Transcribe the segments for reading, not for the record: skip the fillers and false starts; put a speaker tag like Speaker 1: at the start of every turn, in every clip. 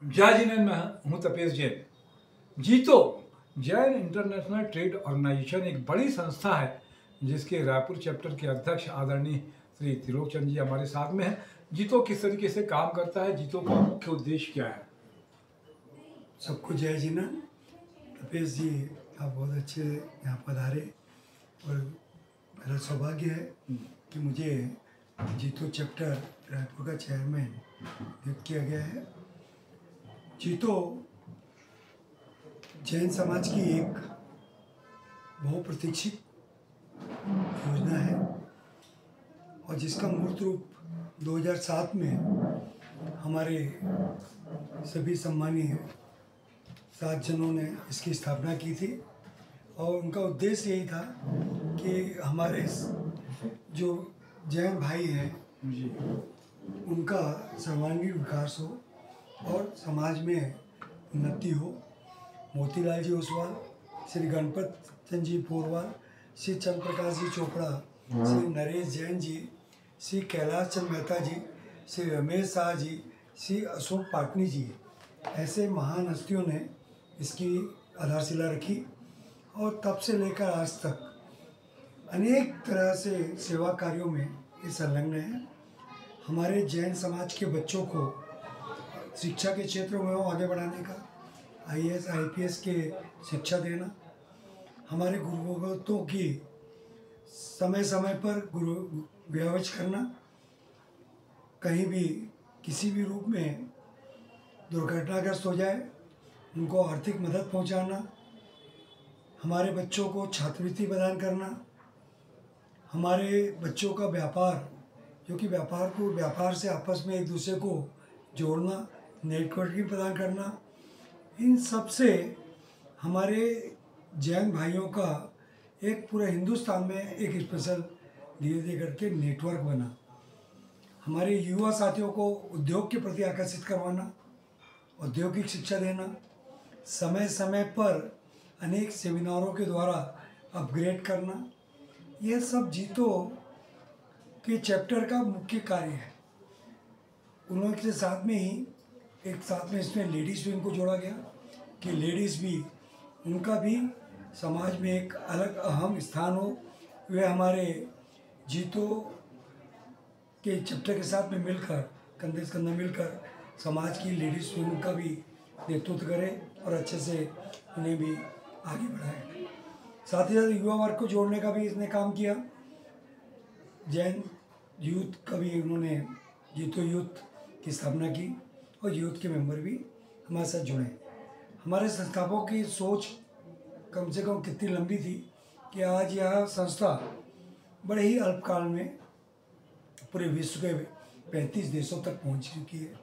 Speaker 1: जय जिनेन में हूँ तपेश जैन। जीतो जैन इंटरनेशनल ट्रेड ऑर्गेनाइजेशन एक बड़ी संस्था है जिसके रायपुर चैप्टर के अध्यक्ष आदरणीय श्री त्रिलोक चंद जी हमारे साथ में हैं। जीतो किस तरीके से काम करता है, जीतो का मुख्य उद्देश्य क्या है?
Speaker 2: सबको जय जिनेन। तपेश जी आप बहुत अच्छे यहाँ पधारे और मेरा सौभाग्य है कि मुझे जीतो चैप्टर रायपुर का चेयरमैन नियुक्त किया गया है। जीतो जैन समाज की एक बहुप्रतीक्षित योजना है और जिसका मूर्त रूप 2007 में हमारे सभी सम्मानीय 7 जनों ने इसकी स्थापना की थी और उनका उद्देश्य यही था कि हमारे जो जैन भाई हैं उनका सर्वांगीण विकास हो और समाज में उन्नति हो। मोतीलाल जी ओसवाल, श्री गणपत चंद जी पोरवाल, श्री चंद्र प्रकाश जी चोपड़ा, श्री नरेश जैन जी, श्री कैलाश चंद मेहता जी, श्री रमेश शाह जी, श्री अशोक पाटनी जी, ऐसे महान हस्तियों ने इसकी आधारशिला रखी और तब से लेकर आज तक अनेक तरह से सेवा कार्यों में ये संलग्न है। हमारे जैन समाज के बच्चों को शिक्षा के क्षेत्र में आगे बढ़ाने का, IAS IPS के शिक्षा देना, हमारे गुरुभगतों की समय समय पर गुरु व्यावच करना, कहीं भी किसी भी रूप में दुर्घटनाग्रस्त हो जाए उनको आर्थिक मदद पहुंचाना, हमारे बच्चों को छात्रवृत्ति प्रदान करना, हमारे बच्चों का व्यापार जो कि व्यापार से आपस में एक दूसरे को जोड़ना, नेटवर्किंग प्रदान करना, इन सब से हमारे जैन भाइयों का एक पूरे हिंदुस्तान में एक स्पेशल धीरे धीरे करके नेटवर्क बना। हमारे युवा साथियों को उद्योग के प्रति आकर्षित करवाना, औद्योगिक शिक्षा देना, समय समय पर अनेक सेमिनारों के द्वारा अपग्रेड करना, यह सब जीतो के चैप्टर का मुख्य कार्य है। उनके साथ में ही एक साथ में इसमें लेडीज़ विंग को जोड़ा गया कि लेडीज़ भी उनका भी समाज में एक अलग अहम स्थान हो। वे हमारे जीतो के चैप्टर के साथ में मिलकर कंधे से कंधा मिलकर समाज की लेडीज़ विंग का भी नेतृत्व करें और अच्छे से उन्हें भी आगे बढ़ाएं। साथ ही साथ युवा वर्ग को जोड़ने का भी इसने काम किया। जैन यूथ का भी उन्होंने जीतो यूथ की स्थापना की और यूथ के मेंबर भी हमारे साथ जुड़े। हमारे संस्थापकों की सोच कम से कम कितनी लंबी थी कि आज यह संस्था बड़े ही अल्पकाल में पूरे विश्व के 35 देशों तक पहुंच चुकी है।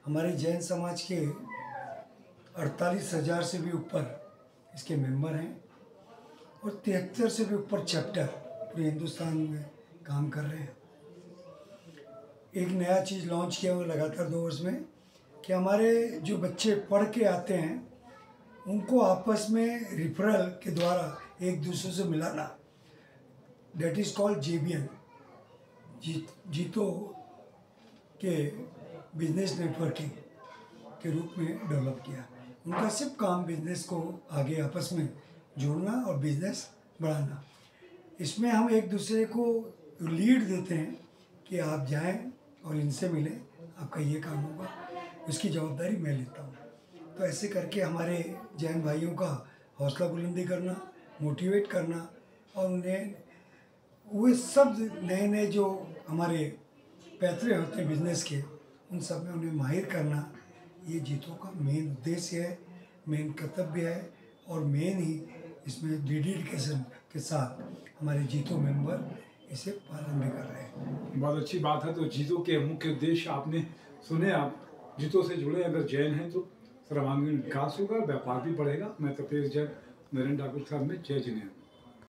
Speaker 2: हमारे जैन समाज के 48,000 से भी ऊपर इसके मेंबर हैं और 73 से भी ऊपर चैप्टर पूरे हिंदुस्तान में काम कर रहे हैं। एक नया चीज़ लॉन्च किया हुआ लगातार 2 वर्ष में कि हमारे जो बच्चे पढ़ के आते हैं उनको आपस में रिफरल के द्वारा एक दूसरे से मिलाना, डेट इज़ कॉल्ड JBN, जीतो के बिजनेस नेटवर्किंग के रूप में डेवलप किया। उनका सिर्फ काम बिजनेस को आगे आपस में जोड़ना और बिजनेस बढ़ाना। इसमें हम एक दूसरे को लीड देते हैं कि आप जाएं और इनसे मिलें, आपका ये काम होगा, उसकी जवाबदारी मैं लेता हूँ। तो ऐसे करके हमारे जैन भाइयों का हौसला बुलंदी करना, मोटिवेट करना और उन्हें वो सब नए जो हमारे पैतरे होते हैं बिजनेस के, उन सब में उन्हें माहिर करना, ये जीतो का मेन उद्देश्य है, मेन कर्तव्य है और मेन ही इसमें डेडिकेशन के साथ हमारे जीतो मेंबर इसे पालन भी कर रहे हैं।
Speaker 1: बहुत अच्छी बात है। तो जीतो के मुख्य उद्देश्य आपने सुने। आप जीतो से जुड़े अगर जैन हैं तो सर्वांगीण विकास होगा, व्यापार भी बढ़ेगा। मैं तपेश जैन, नरेंद्र ठाकुर साहब में जय जिनेन।